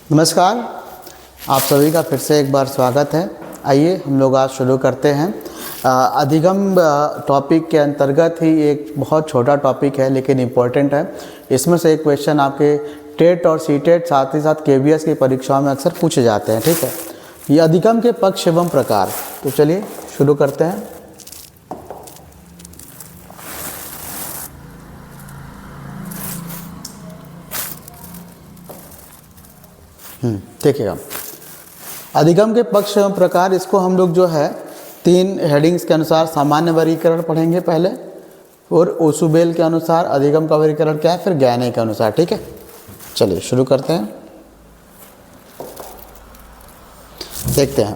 नमस्कार, आप सभी का फिर से एक बार स्वागत है। आइए हम लोग आज शुरू करते हैं। अधिगम टॉपिक के अंतर्गत ही एक बहुत छोटा टॉपिक है लेकिन इम्पोर्टेंट है। इसमें से एक क्वेश्चन आपके टेट और सीटेट साथ ही साथ केवीएस की परीक्षाओं में अक्सर पूछे जाते हैं। ठीक है, ये अधिगम के पक्ष एवं प्रकार। तो चलिए शुरू करते हैं। देखिएगा, अधिगम के पक्ष एवं प्रकार, इसको हम लोग जो है तीन हेडिंग्स के अनुसार सामान्य वर्गीकरण पढ़ेंगे पहले, और ओसुबेल के अनुसार अधिगम का वर्गीकरण क्या है, फिर ज्ञाने के अनुसार। ठीक है, चलिए शुरू करते हैं। देखते हैं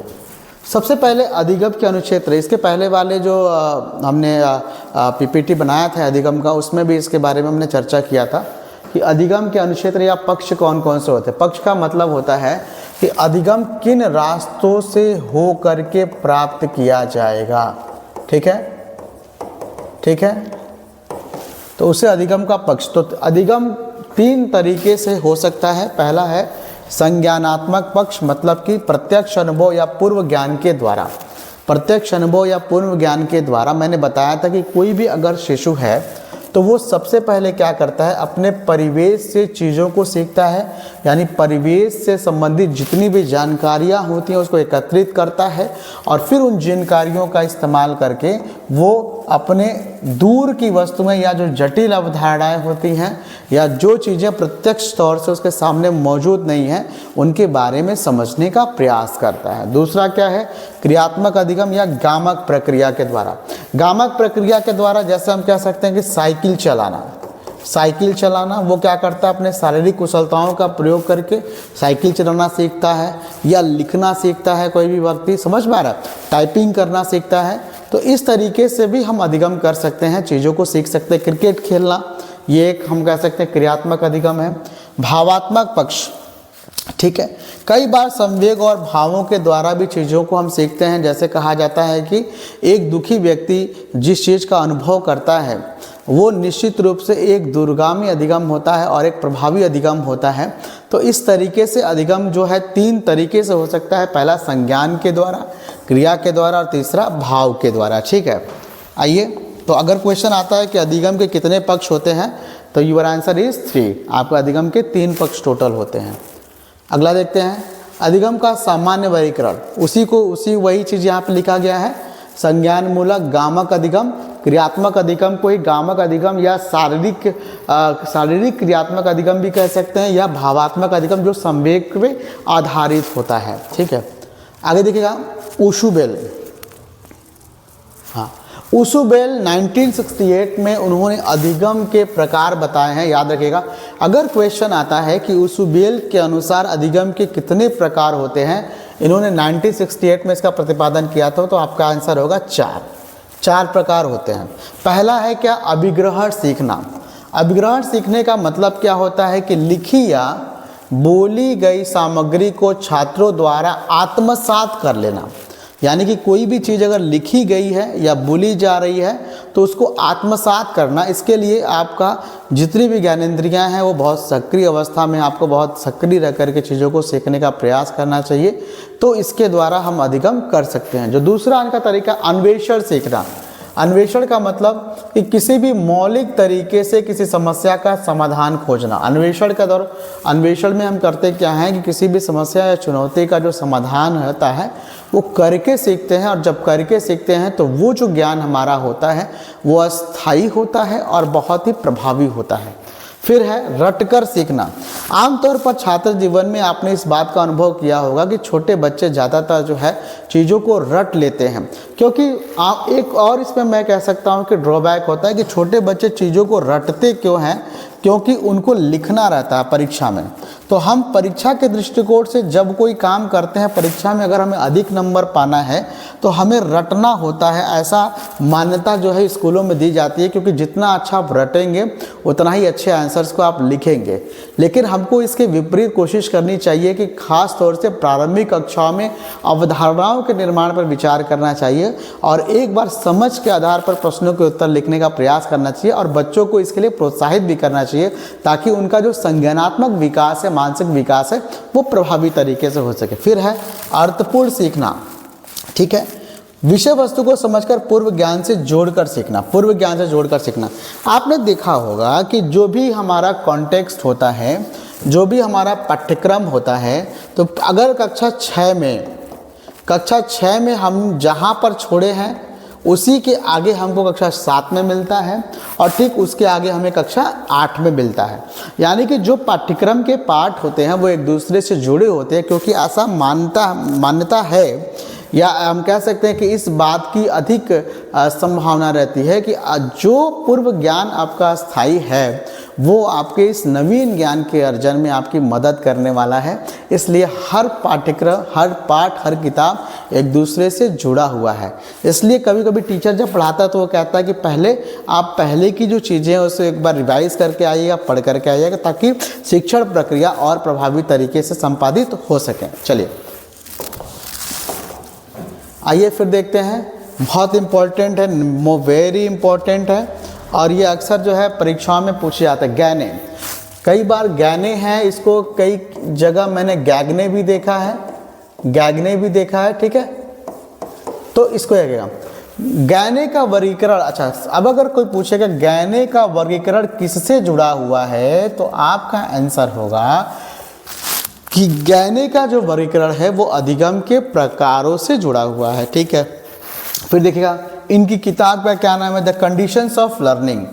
सबसे पहले अधिगम के अनुक्षेत्र। इसके पहले वाले जो हमने पीपीटी बनाया था अधिगम का, उसमें भी इसके बारे में हमने चर्चा किया था कि अधिगम के अनुक्षेत्र या पक्ष कौन कौन से होते हैं। पक्ष का मतलब होता है कि अधिगम किन रास्तों से हो करके प्राप्त किया जाएगा। ठीक है, ठीक है, तो उसे अधिगम का पक्ष। तो अधिगम तीन तरीके से हो सकता है। पहला है संज्ञानात्मक पक्ष, मतलब कि प्रत्यक्ष अनुभव या पूर्व ज्ञान के द्वारा। प्रत्यक्ष अनुभव या पूर्व ज्ञान के द्वारा मैंने बताया था कि कोई भी अगर शिशु है तो वो सबसे पहले क्या करता है, अपने परिवेश से चीज़ों को सीखता है, यानी परिवेश से संबंधित जितनी भी जानकारियाँ होती हैं उसको एकत्रित करता है और फिर उन जानकारियों का इस्तेमाल करके वो अपने दूर की वस्तुएं या जो जटिल अवधारणाएं होती हैं या जो चीज़ें प्रत्यक्ष तौर से उसके सामने मौजूद नहीं हैं उनके बारे में समझने का प्रयास करता है। दूसरा क्या है, क्रियात्मक अधिगम या गामक प्रक्रिया के द्वारा। गामक प्रक्रिया के द्वारा जैसे हम कह सकते हैं कि साइकिल चलाना, वो क्या करता है, अपने शारीरिक कुशलताओं का प्रयोग करके साइकिल चलाना सीखता है, या लिखना सीखता है कोई भी व्यक्ति, समझ में आ रहा है, टाइपिंग करना सीखता है। तो इस तरीके से भी हम अधिगम कर सकते हैं, चीज़ों को सीख सकते हैं। क्रिकेट खेलना, ये एक हम कह सकते हैं क्रियात्मक अधिगम है। भावात्मक पक्ष, ठीक है, कई बार संवेग और भावों के द्वारा भी चीज़ों को हम सीखते हैं। जैसे कहा जाता है कि एक दुखी व्यक्ति जिस चीज़ का अनुभव करता है वो निश्चित रूप से एक दूरगामी अधिगम होता है और एक प्रभावी अधिगम होता है। तो इस तरीके से अधिगम जो है तीन तरीके से हो सकता है। पहला संज्ञान के द्वारा, क्रिया के द्वारा, और तीसरा भाव के द्वारा। ठीक है, आइए, तो अगर क्वेश्चन आता है कि अधिगम के कितने पक्ष होते हैं तो यूर आंसर इज 3। आपका अधिगम के 3 पक्ष टोटल होते हैं। अगला देखते हैं अधिगम का सामान्य वर्गीकरण। वही चीज़ यहाँ पे लिखा गया है, संज्ञान मूलक गामक अधिगम, क्रियात्मक अधिगम को ही गामक अधिगम या शारीरिक क्रियात्मक अधिगम भी कह सकते हैं, या भावात्मक अधिगम जो संवेग पे आधारित होता है। ठीक है, आगे देखिएगा ओसुबेल। हाँ, ओसुबेल 1968 में उन्होंने अधिगम के प्रकार बताए हैं। याद रखिएगा, अगर क्वेश्चन आता है कि ओसुबेल के अनुसार अधिगम के कितने प्रकार होते हैं, इन्होंने 1968 में इसका प्रतिपादन किया था, तो आपका आंसर होगा 4 प्रकार होते हैं। पहला है क्या, अभिग्रहण सीखना। अभिग्रहण सीखने का मतलब क्या होता है कि लिखी या बोली गई सामग्री को छात्रों द्वारा आत्मसात कर लेना। यानी कि कोई भी चीज़ अगर लिखी गई है या बोली जा रही है तो उसको आत्मसात करना। इसके लिए आपका जितनी भी ज्ञानेंद्रियां हैं वो बहुत सक्रिय अवस्था में, आपको बहुत सक्रिय रह करके चीज़ों को सीखने का प्रयास करना चाहिए। तो इसके द्वारा हम अधिगम कर सकते हैं। जो दूसरा इनका तरीका, अन्वेषण सीखना। अन्वेषण का मतलब कि किसी भी मौलिक तरीके से किसी समस्या का समाधान खोजना। अन्वेषण में हम करते क्या हैं कि किसी भी समस्या या चुनौती का जो समाधान होता है वो करके सीखते हैं, और जब करके सीखते हैं तो वो जो ज्ञान हमारा होता है वो अस्थायी होता है और बहुत ही प्रभावी होता है। फिर है रटकर सीखना। आमतौर पर छात्र जीवन में आपने इस बात का अनुभव किया होगा कि छोटे बच्चे ज़्यादातर जो है चीज़ों को रट लेते हैं, क्योंकि आप एक और इसमें मैं कह सकता हूँ कि ड्रॉबैक होता है कि छोटे बच्चे चीज़ों को रटते क्यों हैं, क्योंकि उनको लिखना रहता है परीक्षा में। तो हम परीक्षा के दृष्टिकोण से जब कोई काम करते हैं परीक्षा में, अगर हमें अधिक नंबर पाना है तो हमें रटना होता है। ऐसा मान्यता जो है स्कूलों में दी जाती है, क्योंकि जितना अच्छा आप रटेंगे उतना ही अच्छे आंसर्स को आप लिखेंगे। लेकिन हमको इसके विपरीत कोशिश करनी चाहिए कि खास तौर से प्रारंभिक कक्षाओं में अवधारणाओं के निर्माण पर विचार करना चाहिए और एक बार समझ के आधार पर प्रश्नों के उत्तर लिखने का प्रयास करना चाहिए, और बच्चों को इसके लिए प्रोत्साहित भी करना चाहिए ताकि उनका जो संज्ञानात्मक विकास है, मानसिक विकास है वो प्रभावी तरीके से हो सके। फिर है अर्थपूर्ण सीखना, ठीक है, विषय वस्तु को समझकर पूर्व ज्ञान से जोड़कर सीखना, पूर्व ज्ञान से जोड़कर सीखना। आपने देखा होगा कि जो भी हमारा कॉन्टेक्स्ट होता है, जो भी हमारा पाठ्यक्रम होता है, तो अगर कक्षा 6 में हम जहाँ पर छोड़े हैं उसी के आगे हमको कक्षा 7 में मिलता है और ठीक उसके आगे हमें कक्षा 8 में मिलता है। यानी कि जो पाठ्यक्रम के पाठ होते हैं वो एक दूसरे से जुड़े होते हैं, क्योंकि ऐसा मान्यता है, या हम कह सकते हैं कि इस बात की अधिक संभावना रहती है कि जो पूर्व ज्ञान आपका स्थायी है वो आपके इस नवीन ज्ञान के अर्जन में आपकी मदद करने वाला है। इसलिए हर पाठ्यक्रम, हर पाठ, हर किताब एक दूसरे से जुड़ा हुआ है। इसलिए कभी कभी टीचर जब पढ़ाता है तो वो कहता है कि पहले आप पहले की जो चीज़ें हैं उसे एक बार रिवाइज करके आइएगा, पढ़ करके आइएगा, ताकि शिक्षण प्रक्रिया और प्रभावी तरीके से संपादित हो सके। चलिए आइए फिर देखते हैं, बहुत इम्पोर्टेंट है, वेरी इम्पोर्टेंट है, और ये अक्सर जो है परीक्षाओं में पूछे जाता है। गैने, कई बार गैने हैं, इसको कई जगह मैंने गैगने भी देखा है, गैगने भी देखा है, ठीक है। तो इसको लगेगा गैने का वर्गीकरण। अच्छा, अब अगर कोई पूछेगा गैने का वर्गीकरण किससे जुड़ा हुआ है, तो आपका आंसर होगा कि गैने का जो वर्गीकरण है वो अधिगम के प्रकारों से जुड़ा हुआ है, ठीक है। फिर देखिएगा इनकी किताब का क्या नाम है, द कंडीशंस ऑफ लर्निंग।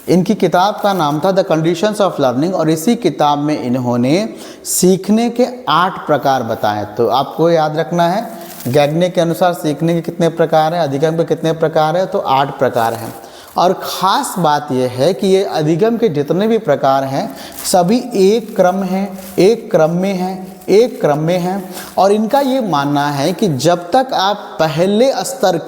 इनकी किताब का नाम था द कंडीशंस ऑफ लर्निंग, और इसी किताब में इन्होंने सीखने के 8 प्रकार बताए। तो आपको याद रखना है गैगने के अनुसार सीखने के कितने प्रकार हैं, अधिगम के कितने प्रकार हैं, तो 8 प्रकार हैं। और ख़ास बात यह है कि ये अधिगम के जितने भी प्रकार हैं सभी एक क्रम हैं, एक क्रम में हैं, एक क्रम में हैं। और इनका ये मानना है कि जब तक आप पहले स्तर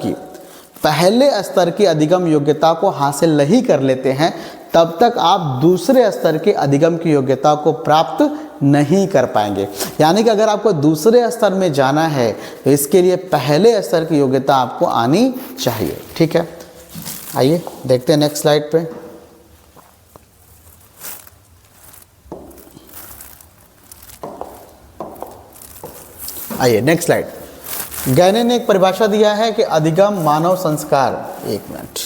की अधिगम योग्यता को हासिल नहीं कर लेते हैं तब तक आप दूसरे स्तर के अधिगम की योग्यता को प्राप्त नहीं कर पाएंगे। यानी कि अगर आपको दूसरे स्तर में जाना है तो इसके लिए पहले स्तर की योग्यता आपको आनी चाहिए, ठीक है। आइए देखते हैं नेक्स्ट स्लाइड पे। आइए नेक्स्ट स्लाइड। गैने ने एक परिभाषा दिया है कि अधिगम मानव संस्कार, एक मिनट,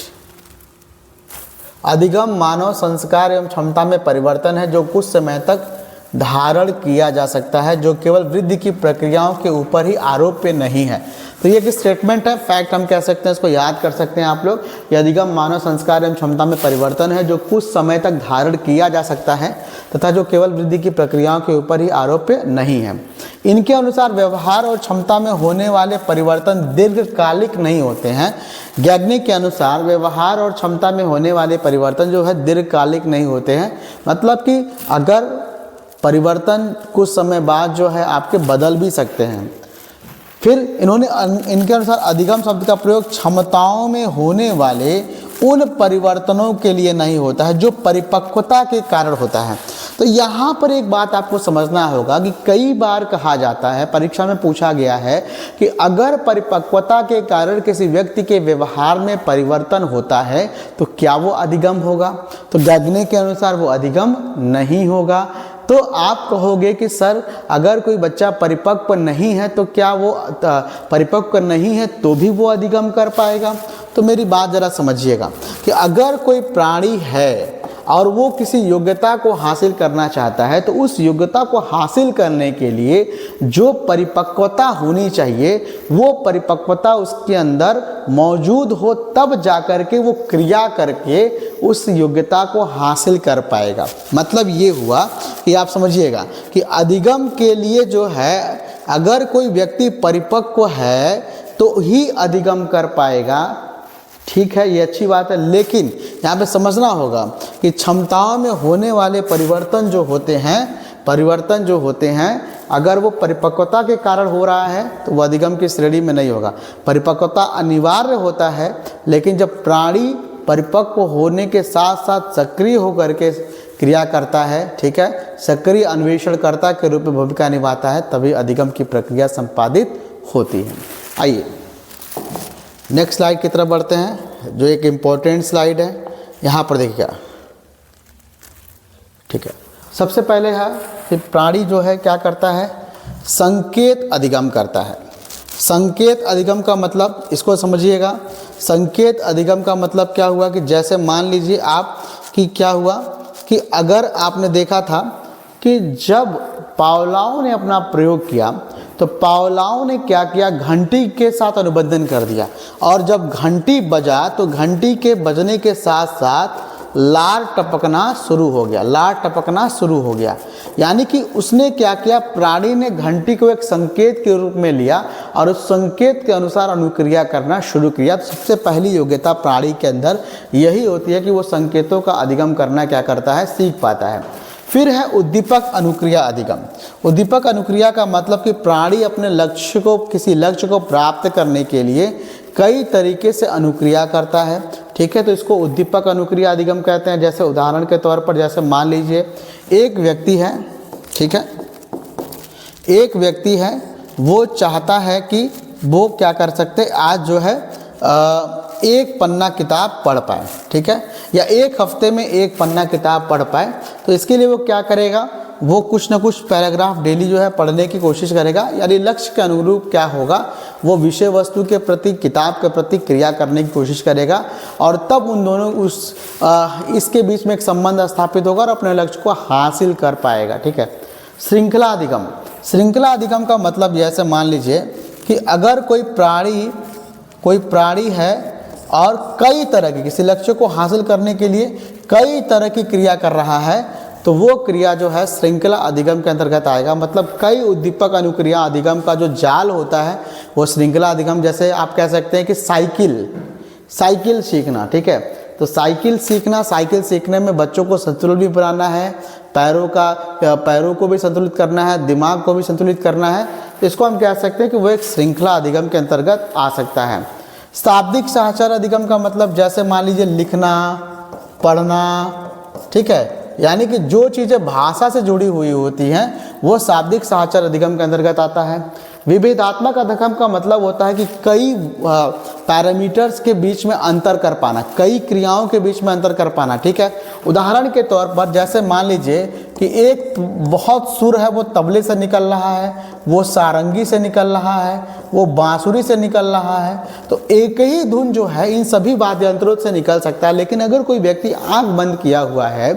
अधिगम मानव संस्कार एवं क्षमता में परिवर्तन है जो कुछ समय तक धारण किया जा सकता है, जो केवल वृद्धि की प्रक्रियाओं के ऊपर ही आरोप्य नहीं है। तो ये एक स्टेटमेंट है, फैक्ट हम कह सकते हैं, इसको याद कर सकते हैं आप लोग। ये अधिगम मानव संस्कार एवं क्षमता में परिवर्तन है जो कुछ समय तक धारण किया जा सकता है तथा जो केवल वृद्धि की प्रक्रियाओं के ऊपर ही आरोप्य नहीं है। इनके अनुसार व्यवहार और क्षमता में होने वाले परिवर्तन दीर्घकालिक नहीं होते हैं। गैगने के अनुसार व्यवहार और क्षमता में होने वाले परिवर्तन जो है दीर्घकालिक नहीं होते हैं, मतलब कि अगर परिवर्तन कुछ समय बाद जो है आपके बदल भी सकते हैं। फिर इनके अनुसार अधिगम शब्द का प्रयोग क्षमताओं में होने वाले उन परिवर्तनों के लिए नहीं होता है जो परिपक्वता के कारण होता है। तो यहाँ पर एक बात आपको समझना होगा कि कई बार कहा जाता है, परीक्षा में पूछा गया है कि अगर परिपक्वता के कारण किसी व्यक्ति के व्यवहार में परिवर्तन होता है तो क्या वो अधिगम होगा? तो गैगने के अनुसार वो अधिगम नहीं होगा। तो आप कहोगे कि सर अगर कोई बच्चा परिपक्व नहीं है तो क्या वो परिपक्व नहीं है तो भी वो अधिगम कर पाएगा? तो मेरी बात ज़रा समझिएगा कि अगर कोई प्राणी है और वो किसी योग्यता को हासिल करना चाहता है तो उस योग्यता को हासिल करने के लिए जो परिपक्वता होनी चाहिए वो परिपक्वता उसके अंदर मौजूद हो, तब जाकर के वो क्रिया करके उस योग्यता को हासिल कर पाएगा। मतलब ये हुआ कि आप समझिएगा कि अधिगम के लिए जो है अगर कोई व्यक्ति परिपक्व है तो ही अधिगम कर पाएगा। ठीक है, ये अच्छी बात है, लेकिन यहाँ पे समझना होगा कि क्षमताओं में होने वाले परिवर्तन जो होते हैं अगर वो परिपक्वता के कारण हो रहा है तो वो अधिगम की श्रेणी में नहीं होगा। परिपक्वता अनिवार्य होता है, लेकिन जब प्राणी परिपक्व होने के साथ साथ सक्रिय होकर के क्रिया करता है, ठीक है, सक्रिय अन्वेषणकर्ता के रूप में भूमिका निभाता है, तभी अधिगम की प्रक्रिया संपादित होती है। आइए नेक्स्ट स्लाइड की तरफ बढ़ते हैं, जो एक इम्पोर्टेंट स्लाइड है। यहाँ पर देखिएगा, ठीक है, सबसे पहले है कि प्राणी जो है क्या करता है, संकेत अधिगम करता है। संकेत अधिगम का मतलब इसको समझिएगा। संकेत अधिगम का मतलब क्या हुआ कि जैसे मान लीजिए आप कि क्या हुआ कि अगर आपने देखा था कि जब पावलाओं ने अपना प्रयोग किया तो पावलाओं ने क्या किया, घंटी के साथ अनुबंधन कर दिया, और जब घंटी बजा तो घंटी के बजने के साथ साथ लार टपकना शुरू हो गया, लार टपकना शुरू हो गया। यानी कि उसने क्या किया, प्राणी ने घंटी को एक संकेत के रूप में लिया और उस संकेत के अनुसार अनुक्रिया करना शुरू किया। तो सबसे पहली योग्यता प्राणी के अंदर यही होती है कि वो संकेतों का अधिगम करना क्या करता है, सीख पाता है। फिर है उद्दीपक अनुक्रिया अधिगम। उद्दीपक अनुक्रिया का मतलब कि प्राणी अपने लक्ष्य को, किसी लक्ष्य को प्राप्त करने के लिए कई तरीके से अनुक्रिया करता है, ठीक है। तो इसको उद्दीपक अनुक्रिया अधिगम कहते हैं। जैसे उदाहरण के तौर पर, जैसे मान लीजिए एक व्यक्ति है, ठीक है, एक व्यक्ति है, वो चाहता है कि वो क्या कर सकते, आज जो है एक पन्ना किताब पढ़ पाए, ठीक है, या एक हफ्ते में एक पन्ना किताब पढ़ पाए। तो इसके लिए वो क्या करेगा, वो कुछ ना कुछ पैराग्राफ डेली जो है पढ़ने की कोशिश करेगा। यानी लक्ष्य के अनुरूप क्या होगा, वो विषय वस्तु के प्रति, किताब के प्रति क्रिया करने की कोशिश करेगा, और तब उन दोनों इसके बीच में एक संबंध स्थापित होगा और अपने लक्ष्य को हासिल कर पाएगा, ठीक है। श्रृंखला अधिगम। श्रृंखला अधिगम का मतलब जैसे मान लीजिए कि अगर कोई प्राणी है और कई तरह की, किसी लक्ष्य को हासिल करने के लिए कई तरह की क्रिया कर रहा है, तो वो क्रिया जो है श्रृंखला अधिगम के अंतर्गत आएगा। मतलब कई उद्दीपक अनुक्रिया अधिगम का जो जाल होता है वो श्रृंखला अधिगम। जैसे आप कह सकते हैं कि साइकिल सीखना, ठीक है। तो साइकिल सीखने में बच्चों को संतुलन भी बनाना है, पैरों को भी संतुलित करना है, दिमाग को भी संतुलित करना है। तो इसको हम कह सकते हैं कि वो एक श्रृंखला अधिगम के अंतर्गत आ सकता है। शाब्दिक साहचर्य अधिगम का मतलब जैसे मान लीजिए लिखना, पढ़ना, ठीक है, यानी कि जो चीज़ें भाषा से जुड़ी हुई होती हैं वो शाब्दिक साहचर्य अधिगम के अंतर्गत आता है। विभेदात्मक अधिगम का मतलब होता है कि कई पैरामीटर्स के बीच में अंतर कर पाना, कई क्रियाओं के बीच में अंतर कर पाना, ठीक है। उदाहरण के तौर पर जैसे मान लीजिए कि एक बहुत सुर है वो तबले से निकल रहा है, वो सारंगी से निकल रहा है, वो बांसुरी से निकल रहा है। तो एक ही धुन जो है इन सभी वाद्य यंत्रों से निकल सकता है, लेकिन अगर कोई व्यक्ति आंख बंद किया हुआ है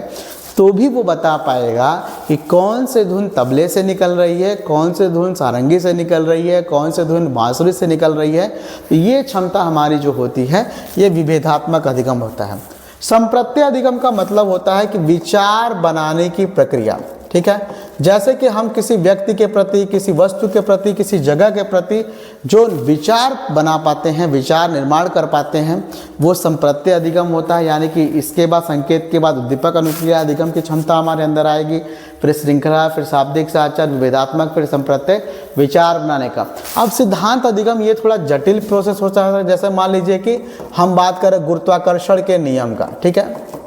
तो भी वो बता पाएगा कि कौन से धुन तबले से निकल रही है, कौन से धुन सारंगी से निकल रही है, कौन से धुन बांसुरी से निकल रही है। तो ये क्षमता हमारी जो होती है ये विभेदात्मक अधिगम होता है। संप्रत्यय अधिगम का मतलब होता है कि विचार बनाने की प्रक्रिया, ठीक है। जैसे कि हम किसी व्यक्ति के प्रति, किसी वस्तु के प्रति, किसी जगह के प्रति जो विचार बना पाते हैं, विचार निर्माण कर पाते हैं, वो संप्रत्यय अधिगम होता है। यानी कि इसके बाद संकेत के बाद उद्दीपक अनुक्रिया अधिगम की क्षमता हमारे अंदर आएगी, फिर श्रृंखला, फिर शाब्दिक साहचर्य, विभेदात्मक, फिर संप्रत्यय, विचार बनाने का। अब सिद्धांत अधिगम ये थोड़ा जटिल प्रोसेस होता है। जैसे मान लीजिए कि हम बात करें गुरुत्वाकर्षण के नियम का, ठीक है।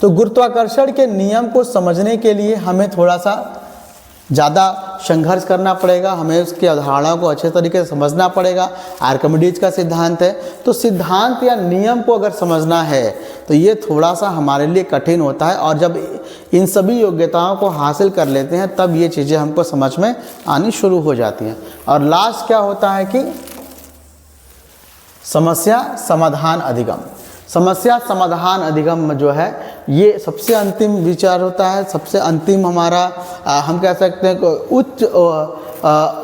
तो गुरुत्वाकर्षण के नियम को समझने के लिए हमें थोड़ा सा ज़्यादा संघर्ष करना पड़ेगा, हमें उसकी अवधारणाओं को अच्छे तरीके से समझना पड़ेगा। आर्किमिडीज का सिद्धांत है, तो सिद्धांत या नियम को अगर समझना है तो ये थोड़ा सा हमारे लिए कठिन होता है। और जब इन सभी योग्यताओं को हासिल कर लेते हैं तब ये चीज़ें हमको समझ में आनी शुरू हो जाती हैं। और लास्ट क्या होता है कि समस्या समाधान अधिगम। समस्या समाधान अधिगम जो है ये सबसे अंतिम विचार होता है, सबसे अंतिम हमारा हम कह सकते हैं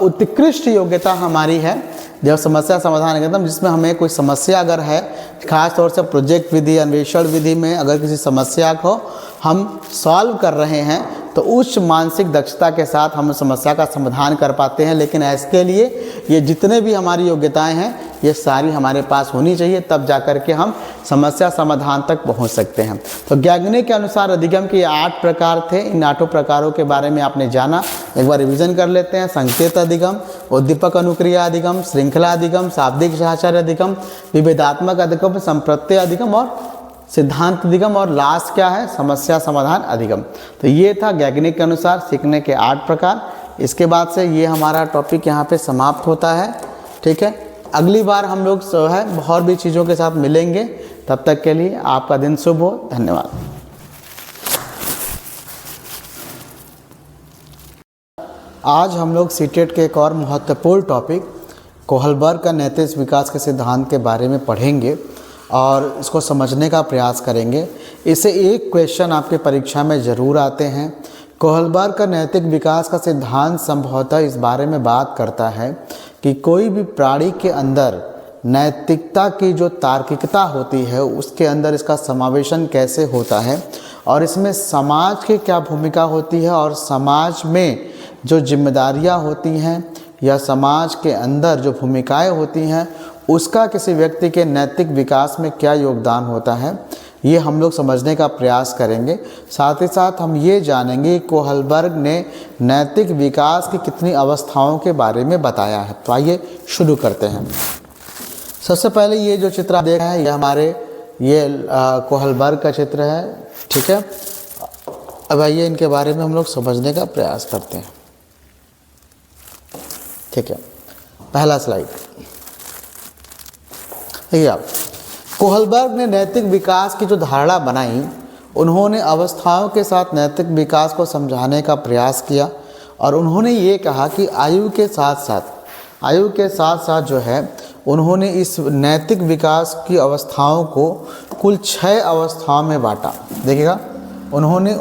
उत्कृष्ट योग्यता हमारी है जब समस्या समाधान अधिगम, जिसमें हमें कोई समस्या अगर है, खास तौर से प्रोजेक्ट विधि, अन्वेषण विधि में अगर किसी समस्या को हम सॉल्व कर रहे हैं तो उच्च मानसिक दक्षता के साथ हम समस्या का समाधान कर पाते हैं। लेकिन इसके लिए ये जितने भी हमारी योग्यताएं हैं ये सारी हमारे पास होनी चाहिए, तब जाकर के हम समस्या समाधान तक पहुंच सकते हैं। तो ज्ञागने के अनुसार अधिगम के 8 प्रकार थे। इन 8 प्रकारों के बारे में आपने जाना, एक बार रिवीजन कर लेते हैं। संकेत अधिगम, उद्दीपक अनुक्रिया अधिगम, श्रृंखला अधिगम, शाब्दिक साहचर्य अधिगम, विभेदात्मक अधिगम, संप्रत्यय अधिगम और सिद्धांत अधिगम, और लास्ट क्या है, समस्या समाधान अधिगम। तो ये था ज्ञागनिक के अनुसार सीखने के 8 प्रकार। इसके बाद से ये हमारा टॉपिक यहाँ पे समाप्त होता है, ठीक है। अगली बार हम लोग जो है और भी चीज़ों के साथ मिलेंगे। तब तक के लिए आपका दिन शुभ हो। धन्यवाद। आज हम लोग सीटेट के एक और महत्वपूर्ण टॉपिक कोहलबर्ग का नैतिक विकास के सिद्धांत के बारे में पढ़ेंगे और इसको समझने का प्रयास करेंगे। इसे एक क्वेश्चन आपके परीक्षा में ज़रूर आते हैं। कोहलबर्ग का नैतिक विकास का सिद्धांत संभवतः इस बारे में बात करता है कि कोई भी प्राणी के अंदर नैतिकता की जो तार्किकता होती है उसके अंदर इसका समावेशन कैसे होता है और इसमें समाज की क्या भूमिका होती है और समाज में जो जिम्मेदारियां होती हैं या समाज के अंदर जो भूमिकाएं होती हैं उसका किसी व्यक्ति के नैतिक विकास में क्या योगदान होता है, ये हम लोग समझने का प्रयास करेंगे। साथ ही साथ हम ये जानेंगे कोहलबर्ग ने नैतिक विकास की कितनी अवस्थाओं के बारे में बताया है। तो आइए शुरू करते हैं। सबसे पहले ये जो चित्र आप देख रहे हैं ये हमारे कोहलबर्ग का चित्र है, ठीक है। अब आइए इनके बारे में हम लोग समझने का प्रयास करते हैं, ठीक है। पहला स्लाइड देखिए आप, कोहलबर्ग ने नैतिक विकास की जो धारणा बनाई, उन्होंने अवस्थाओं के साथ नैतिक विकास को समझाने का प्रयास किया और उन्होंने ये कहा कि आयु के साथ साथ जो है उन्होंने इस नैतिक विकास की अवस्थाओं को कुल 6 अवस्थाओं में बांटा। देखिएगा, उन्होंने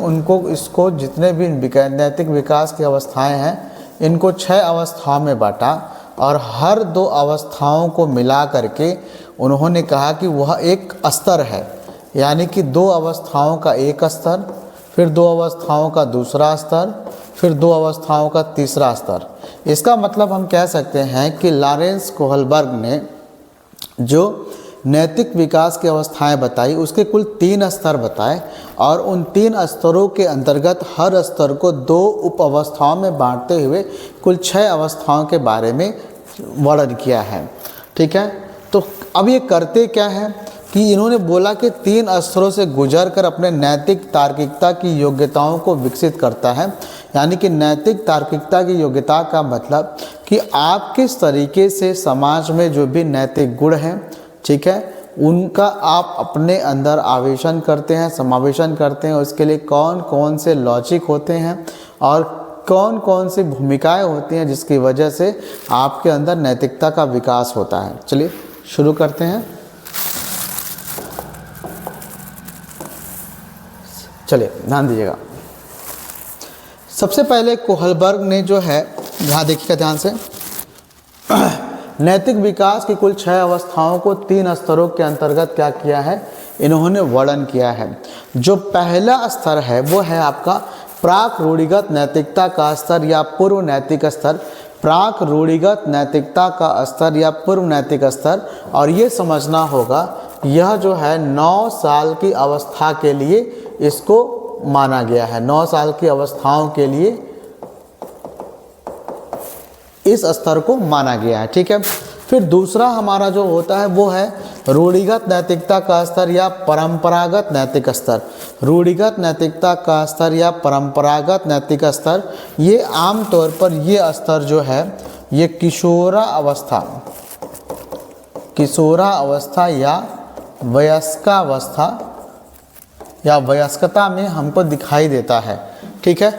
इसको जितने भी नैतिक विकास की अवस्थाएं हैं इनको 6 अवस्थाओं में बांटा और हर 2 अवस्थाओं को मिला करके उन्होंने कहा कि वह एक स्तर है, यानी कि 2 अवस्थाओं का एक स्तर, फिर 2 अवस्थाओं का दूसरा स्तर, फिर 2 अवस्थाओं का तीसरा स्तर। इसका मतलब हम कह सकते हैं कि लॉरेंस कोहलबर्ग ने जो नैतिक विकास की अवस्थाएं बताई उसके कुल 3 स्तर बताए और उन 3 स्तरों के अंतर्गत हर स्तर को 2 उप अवस्थाओं में बांटते हुए कुल 6 अवस्थाओं के बारे में वर्णन किया है, ठीक है। तो अब ये करते क्या है कि इन्होंने बोला कि 3 स्तरों से गुजर कर अपने नैतिक तार्किकता की योग्यताओं को विकसित करता है। यानी कि नैतिक तार्किकता की योग्यता का मतलब कि आप किस तरीके से समाज में जो भी नैतिक गुण हैं, ठीक है, उनका आप अपने अंदर आवेशन करते हैं, समावेशन करते हैं। उसके लिए कौन कौन से लॉजिक होते हैं और कौन कौन सी भूमिकाएं होती हैं जिसकी वजह से आपके अंदर नैतिकता का विकास होता है। चलिए शुरू करते हैं। चलिए ध्यान दीजिएगा। सबसे पहले कोहलबर्ग ने जो है, यहाँ देखिएगा ध्यान से, नैतिक विकास की कुल 6 अवस्थाओं को 3 स्तरों के अंतर्गत क्या किया है, इन्होंने वर्णन किया है। जो पहला स्तर है वो है आपका प्राक रूढ़िगत नैतिकता का स्तर या पूर्व नैतिक स्तर। प्राक रूढ़िगत नैतिकता का स्तर या पूर्व नैतिक स्तर, और ये समझना होगा यह जो है 9 साल की अवस्था के लिए इसको माना गया है। 9 साल की अवस्थाओं के लिए इस स्तर को माना गया है, ठीक है। फिर दूसरा हमारा जो होता है वो है रूढ़िगत नैतिकता का स्तर या परंपरागत नैतिक स्तर। रूढ़िगत नैतिकता का स्तर या परंपरागत नैतिक स्तर, ये आमतौर पर ये स्तर जो है ये किशोरा अवस्था या वयस्कावस्था या वयस्कता में हमको दिखाई देता है, ठीक है।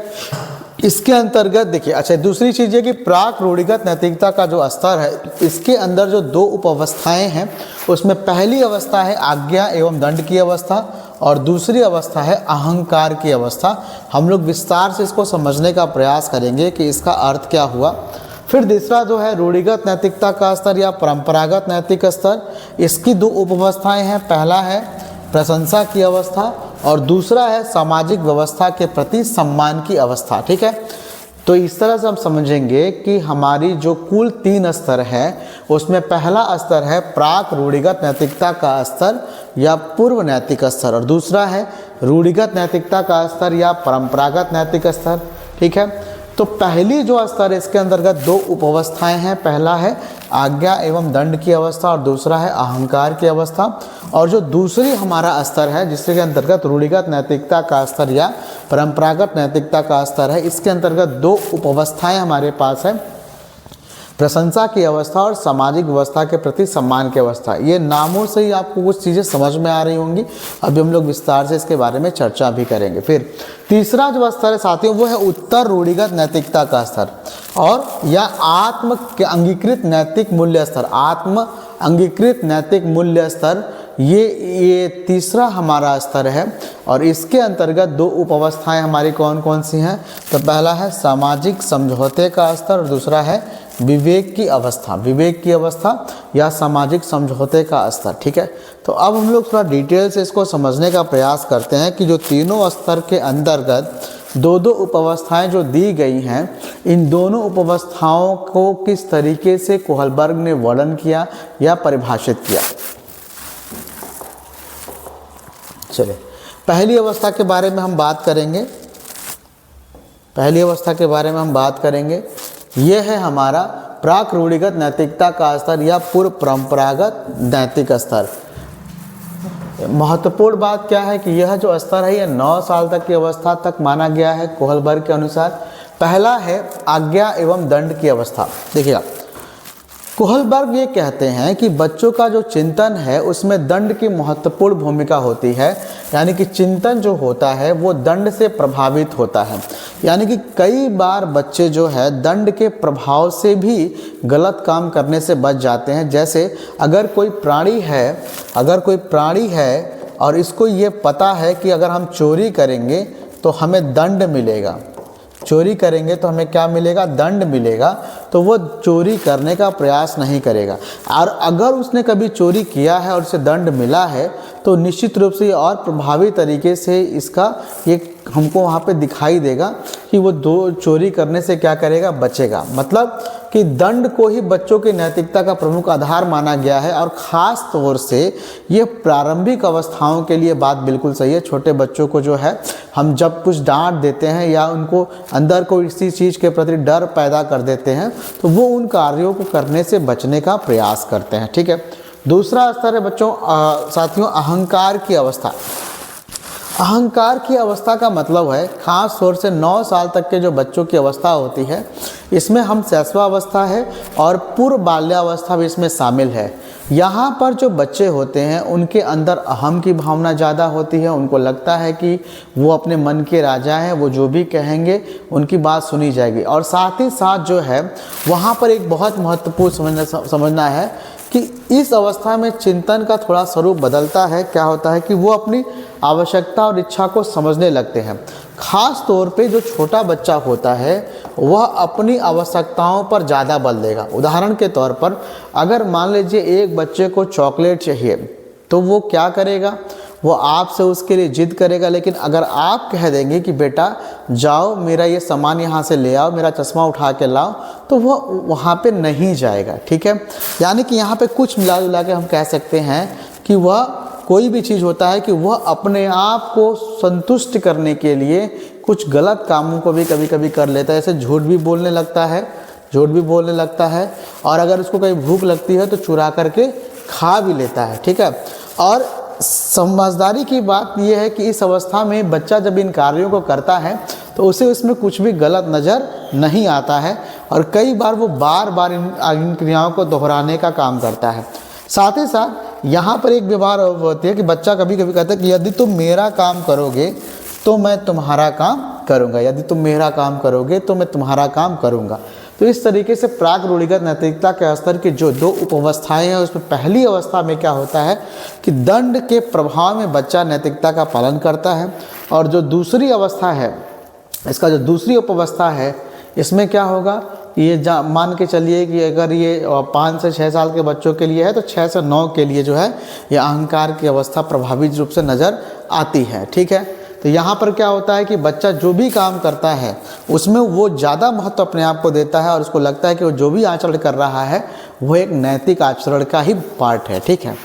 इसके अंतर्गत देखिए, अच्छा दूसरी चीज़ है कि प्राक रूढ़िगत नैतिकता का जो स्तर है इसके अंदर जो 2 उप अवस्थाएँ हैं उसमें पहली अवस्था है आज्ञा एवं दंड की अवस्था और दूसरी अवस्था है अहंकार की अवस्था। हम लोग विस्तार से इसको समझने का प्रयास करेंगे कि इसका अर्थ क्या हुआ। फिर तीसरा जो है रूढ़िगत नैतिकता का स्तर या परंपरागत नैतिक स्तर, इसकी 2 उप अवस्थाएँ हैं। पहला है प्रशंसा की अवस्था और दूसरा है सामाजिक व्यवस्था के प्रति सम्मान की अवस्था, ठीक है। तो इस तरह से हम समझेंगे कि हमारी जो कुल 3 स्तर है उसमें पहला स्तर है प्राक रूढ़िगत नैतिकता का स्तर या पूर्व नैतिक स्तर और दूसरा है रूढ़िगत नैतिकता का स्तर या परंपरागत नैतिक स्तर, ठीक है। तो पहली जो स्तर है इसके अंतर्गत 2 उप अवस्थाएँ हैं। पहला है आज्ञा एवं दंड की अवस्था और दूसरा है अहंकार की अवस्था। और जो दूसरी हमारा स्तर है जिसके अंतर्गत रूढ़िगत नैतिकता का स्तर या परंपरागत नैतिकता का स्तर है, इसके अंतर्गत 2 उप अवस्थाएँ हमारे पास है। प्रशंसा की अवस्था और सामाजिक व्यवस्था के प्रति सम्मान की अवस्था। ये नामों से ही आपको कुछ चीज़ें समझ में आ रही होंगी। अभी हम लोग विस्तार से इसके बारे में चर्चा भी करेंगे। फिर तीसरा जो स्तर है साथियों वो है उत्तर रूढ़िगत नैतिकता का स्तर और या आत्म अंगीकृत नैतिक मूल्य स्तर। आत्म अंगीकृत नैतिक मूल्य स्तर ये तीसरा हमारा स्तर है और इसके अंतर्गत दो उपावस्थाएं हमारी कौन कौन सी हैं? तो पहला है सामाजिक समझौते का स्तर और दूसरा है विवेक की अवस्था। विवेक की अवस्था या सामाजिक समझौते का स्तर। ठीक है, तो अब हम लोग थोड़ा डिटेल से इसको समझने का प्रयास करते हैं कि जो तीनों स्तर के अंतर्गत दो दो उपावस्थाएं जो दी गई हैं, इन दोनों उपावस्थाओं को किस तरीके से कोहलबर्ग ने वर्णन किया या परिभाषित किया। चलिए, पहली अवस्था के बारे में हम बात करेंगे। पहली अवस्था के बारे में हम बात करेंगे, यह है हमारा प्राक रूढ़िगत नैतिकता का स्तर या पूर्व परंपरागत नैतिक स्तर। महत्वपूर्ण बात क्या है कि यह जो स्तर है यह 9 साल तक की अवस्था तक माना गया है कोहलबर्ग के अनुसार। पहला है आज्ञा एवं दंड की अवस्था। देखिएगा, कोहलबर्ग ये कहते हैं कि बच्चों का जो चिंतन है उसमें दंड की महत्वपूर्ण भूमिका होती है, यानी कि चिंतन जो होता है वो दंड से प्रभावित होता है। यानी कि कई बार बच्चे जो है दंड के प्रभाव से भी गलत काम करने से बच जाते हैं। जैसे अगर कोई प्राणी है और इसको ये पता है कि अगर हम चोरी करेंगे तो हमें दंड मिलेगा, चोरी करेंगे तो हमें क्या मिलेगा? दंड मिलेगा, तो वो चोरी करने का प्रयास नहीं करेगा। और अगर उसने कभी चोरी किया है और उसे दंड मिला है तो निश्चित रूप से और प्रभावी तरीके से इसका ये हमको वहाँ पे दिखाई देगा कि वो चोरी करने से क्या करेगा? बचेगा। मतलब कि दंड को ही बच्चों की नैतिकता का प्रमुख आधार माना गया है और ख़ास तौर से ये प्रारंभिक अवस्थाओं के लिए बात बिल्कुल सही है। छोटे बच्चों को जो है हम जब कुछ डांट देते हैं या उनको अंदर को इसी चीज़ के प्रति डर पैदा कर देते हैं तो वो उन कार्यों को करने से बचने का प्रयास करते हैं। ठीक है, दूसरा स्तर है बच्चों साथियों अहंकार की अवस्था। अहंकार की अवस्था का मतलब है खास तौर से 9 साल तक के जो बच्चों की अवस्था होती है इसमें हम शैशवावस्था है और पूर्व बाल्यावस्था भी इसमें शामिल है। यहाँ पर जो बच्चे होते हैं उनके अंदर अहम की भावना ज़्यादा होती है। उनको लगता है कि वो अपने मन के राजा हैं, वो जो भी कहेंगे उनकी बात सुनी जाएगी। और साथ ही साथ जो है वहाँ पर एक बहुत महत्वपूर्ण समझना है कि इस अवस्था में चिंतन का थोड़ा स्वरूप बदलता है। क्या होता है कि वो अपनी आवश्यकता और इच्छा को समझने लगते हैं। खास तौर पे जो छोटा बच्चा होता है वह अपनी आवश्यकताओं पर ज़्यादा बल देगा। उदाहरण के तौर पर अगर मान लीजिए एक बच्चे को चॉकलेट चाहिए तो वो क्या करेगा? वो आपसे उसके लिए जिद करेगा। लेकिन अगर आप कह देंगे कि बेटा जाओ मेरा ये सामान यहाँ से ले आओ, मेरा चश्मा उठा के लाओ, तो वो वहाँ पे नहीं जाएगा। ठीक है, यानी कि यहाँ पे कुछ मिला जुला के हम कह सकते हैं कि वह कोई भी चीज़ होता है कि वह अपने आप को संतुष्ट करने के लिए कुछ गलत कामों को भी कभी कभी कर लेता है। जैसे झूठ भी बोलने लगता है और अगर उसको कहीं भूख लगती है तो चुरा करके खा भी लेता है। ठीक है, और समझदारी की बात यह है कि इस अवस्था में बच्चा जब इन कार्यों को करता है तो उसे उसमें कुछ भी गलत नज़र नहीं आता है और कई बार वो बार बार इन क्रियाओं को दोहराने का काम करता है। साथ ही साथ यहाँ पर एक व्यवहार होती है कि बच्चा कभी कभी कहता है कि यदि तुम मेरा काम करोगे तो मैं तुम्हारा काम करूँगा, यदि तुम मेरा काम करोगे तो मैं तुम्हारा काम करूँगा। तो इस तरीके से प्राक रूढ़िगत नैतिकता के स्तर की जो दो उपावस्थाएं हैं उसमें पहली अवस्था में क्या होता है कि दंड के प्रभाव में बच्चा नैतिकता का पालन करता है और जो दूसरी अवस्था है, इसका जो दूसरी उपावस्था है इसमें क्या होगा, ये मान के चलिए कि अगर ये 5 से 6 साल के बच्चों के लिए है तो 6 से 9 के लिए जो है ये अहंकार की अवस्था प्रभावी रूप से नज़र आती है। ठीक है, तो यहाँ पर क्या होता है कि बच्चा जो भी काम करता है उसमें वो ज़्यादा महत्व अपने आप को देता है और उसको लगता है कि वो जो भी आचरण कर रहा है वो एक नैतिक आचरण का ही पार्ट है। ठीक है,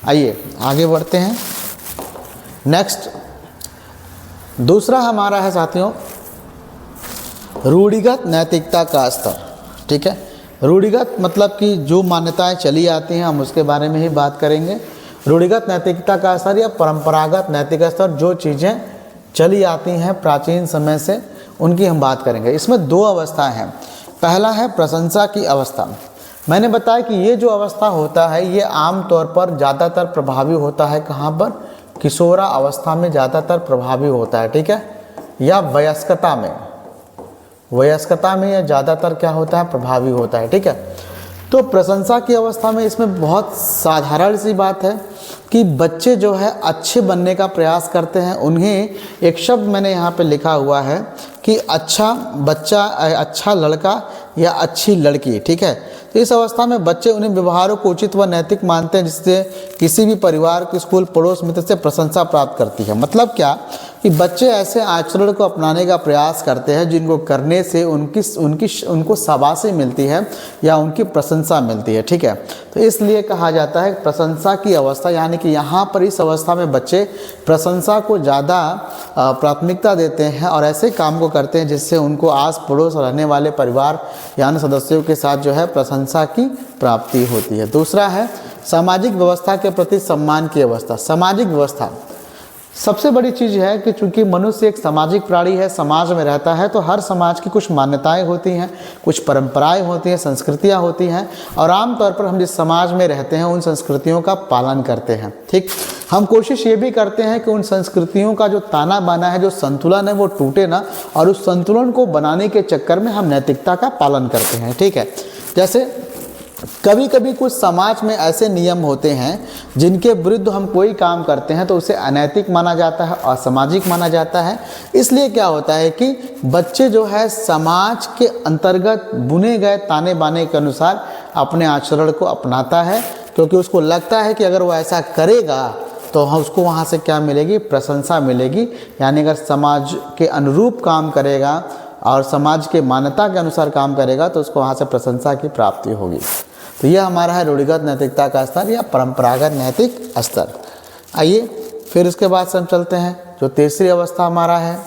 आइए आगे बढ़ते हैं। नेक्स्ट दूसरा हमारा है साथियों रूढ़िगत नैतिकता का स्तर। ठीक है, रूढ़िगत मतलब कि जो मान्यताएं चली आती हैं हम उसके बारे में ही बात करेंगे। रूढ़िगत नैतिकता का स्तर या परंपरागत नैतिक स्तर, जो चीज़ें चली आती हैं प्राचीन समय से उनकी हम बात करेंगे। इसमें दो अवस्थाएं हैं, पहला है प्रशंसा की अवस्था। मैंने बताया कि ये जो अवस्था होता है ये आम तौर पर ज़्यादातर प्रभावी होता है कहाँ पर, किशोरा अवस्था में ज़्यादातर प्रभावी होता है, ठीक है, या वयस्कता में, वयस्कता में यह ज़्यादातर क्या होता है, प्रभावी होता है, ठीक है। तो प्रशंसा की अवस्था में इसमें बहुत साधारण सी बात है कि बच्चे जो है अच्छे बनने का प्रयास करते हैं। उन्हें एक शब्द मैंने यहाँ पे लिखा हुआ है कि अच्छा बच्चा, अच्छा लड़का या अच्छी लड़की, ठीक है। तो इस अवस्था में बच्चे उन्हें व्यवहारों को उचित व नैतिक मानते हैं, जिससे किसी भी परिवार, के स्कूल, पड़ोस मित्र से प्रशंसा प्राप्त करती है। मतलब क्या कि बच्चे ऐसे आचरण को अपनाने का प्रयास करते हैं जिनको करने से उनको शाबाशी मिलती है या उनकी प्रशंसा मिलती है, ठीक है। तो इसलिए कहा जाता है प्रशंसा की अवस्था, यानी कि यहाँ पर इस अवस्था में बच्चे प्रशंसा को ज़्यादा प्राथमिकता देते हैं और ऐसे काम को करते हैं जिससे उनको आस पड़ोस रहने वाले परिवार या अन्य सदस्यों के साथ जो है प्रशंसा की प्राप्ति होती है। दूसरा है सामाजिक व्यवस्था के प्रति सम्मान की अवस्था। सामाजिक व्यवस्था सबसे बड़ी चीज़ है कि चूंकि मनुष्य एक सामाजिक प्राणी है, समाज में रहता है, तो हर समाज की कुछ मान्यताएं होती हैं, कुछ परंपराएं होती हैं, संस्कृतियां होती हैं, और आमतौर पर हम जिस समाज में रहते हैं उन संस्कृतियों का पालन करते हैं, ठीक। हम कोशिश ये भी करते हैं कि उन संस्कृतियों का जो ताना बाना है, जो संतुलन है, वो टूटे ना, और उस संतुलन को बनाने के चक्कर में हम नैतिकता का पालन करते हैं, ठीक है। जैसे कभी कभी कुछ समाज में ऐसे नियम होते हैं जिनके विरुद्ध हम कोई काम करते हैं तो उसे अनैतिक माना जाता है, असामाजिक माना जाता है। इसलिए क्या होता है कि बच्चे जो है समाज के अंतर्गत बुने गए ताने बाने के अनुसार अपने आचरण को अपनाता है, क्योंकि उसको लगता है कि अगर वो ऐसा करेगा तो उसको वहाँ से क्या मिलेगी, प्रशंसा मिलेगी। यानी अगर समाज के अनुरूप काम करेगा और समाज के मान्यता के अनुसार काम करेगा तो उसको वहाँ से प्रशंसा की प्राप्ति होगी। तो यह हमारा है रूढ़िगत नैतिकता का स्तर या परंपरागत नैतिक स्तर। आइए फिर उसके बाद से हम चलते हैं जो तीसरी अवस्था हमारा है।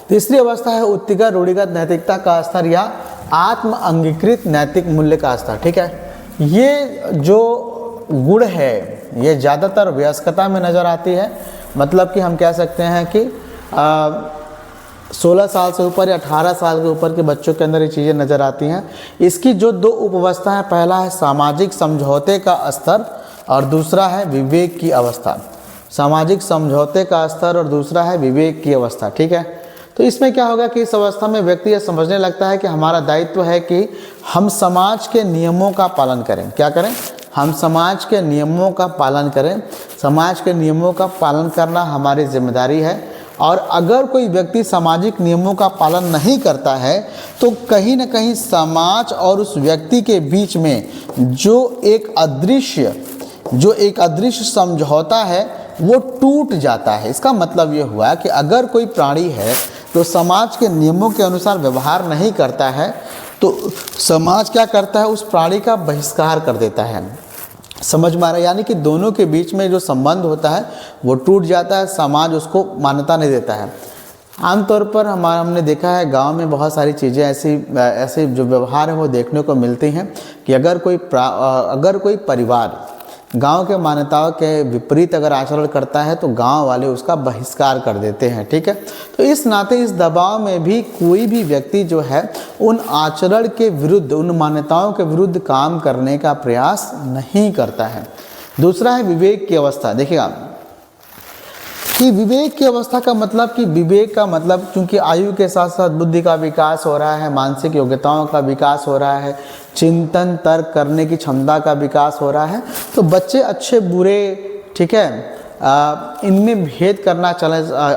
तीसरी अवस्था है उत्तिगत रूढ़िगत नैतिकता का स्तर या आत्म अंगीकृत नैतिक मूल्य का स्तर, ठीक है। ये जो गुण है ये ज़्यादातर वयस्कता में नज़र आती है। मतलब कि हम कह सकते हैं कि 16 साल से ऊपर या 18 साल के ऊपर के बच्चों के अंदर ये चीज़ें नज़र आती हैं। इसकी जो दो उपअवस्था है, पहला है सामाजिक समझौते का स्तर और दूसरा है विवेक की अवस्था। सामाजिक समझौते का स्तर और दूसरा है विवेक की अवस्था, ठीक है। तो इसमें क्या होगा कि इस अवस्था में व्यक्ति यह समझने लगता है कि हमारा दायित्व है कि हम समाज के नियमों का पालन करें। क्या करें? हम समाज के नियमों का पालन करें। समाज के नियमों का पालन करना हमारी जिम्मेदारी है। और अगर कोई व्यक्ति सामाजिक नियमों का पालन नहीं करता है तो कहीं ना कहीं समाज और उस व्यक्ति के बीच में जो एक अदृश्य समझौता है वो टूट जाता है। इसका मतलब ये हुआ कि अगर कोई प्राणी है तो समाज के नियमों के अनुसार व्यवहार नहीं करता है तो समाज क्या करता है, उस प्राणी का बहिष्कार कर देता है। समझ में आ रहा है? यानी कि दोनों के बीच में जो संबंध होता है वो टूट जाता है, समाज उसको मान्यता नहीं देता है। आमतौर पर हमने देखा है गांव में बहुत सारी चीज़ें ऐसी जो व्यवहार है वो देखने को मिलती हैं कि अगर कोई परिवार गांव के मान्यताओं के विपरीत अगर आचरण करता है तो गांव वाले उसका बहिष्कार कर देते हैं, ठीक है। तो इस नाते इस दबाव में भी कोई भी व्यक्ति जो है उन आचरण के विरुद्ध, उन मान्यताओं के विरुद्ध काम करने का प्रयास नहीं करता है। दूसरा है विवेक की अवस्था। देखिएगा कि विवेक की अवस्था का मतलब कि विवेक का मतलब क्योंकि आयु के साथ साथ बुद्धि का विकास हो रहा है, मानसिक योग्यताओं का विकास हो रहा है, चिंतन तर्क करने की क्षमता का विकास हो रहा है, तो बच्चे अच्छे बुरे, ठीक है, इनमें भेद करना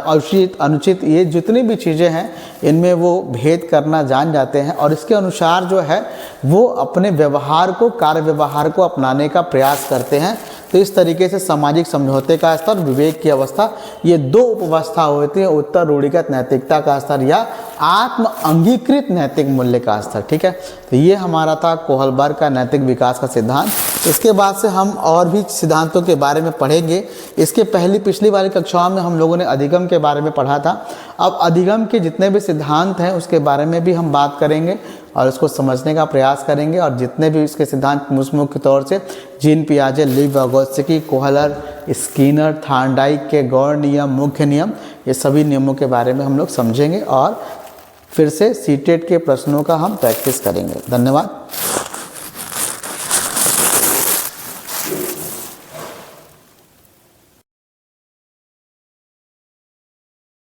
उचित अनुचित ये जितनी भी चीज़ें हैं इनमें वो भेद करना जान जाते हैं और इसके अनुसार जो है वो अपने व्यवहार को, कार्य व्यवहार को अपनाने का प्रयास करते हैं। तो इस तरीके से सामाजिक समझौते का स्तर, विवेक की अवस्था, ये दो उपअवस्था होती है उत्तर रूढ़िगत नैतिकता का स्तर या आत्म अंगीकृत नैतिक मूल्य का स्तर, ठीक है। तो ये हमारा था कोहलबर्ग का नैतिक विकास का सिद्धांत। इसके बाद से हम और भी सिद्धांतों के बारे में पढ़ेंगे। इसके पिछली वाली कक्षाओं में हम लोगों ने अधिगम के बारे में पढ़ा था। अब अधिगम के जितने भी सिद्धांत हैं उसके बारे में भी हम बात करेंगे और उसको समझने का प्रयास करेंगे। और जितने भी इसके सिद्धांत मुख्य तौर से जीन पियाजे, Lev Vygotsky, Kohler, Skinner, Thorndike के गौण नियम, मुख्य नियम, ये सभी नियमों के बारे में हम लोग समझेंगे और फिर से सीटेट के प्रश्नों का हम प्रैक्टिस करेंगे। धन्यवाद।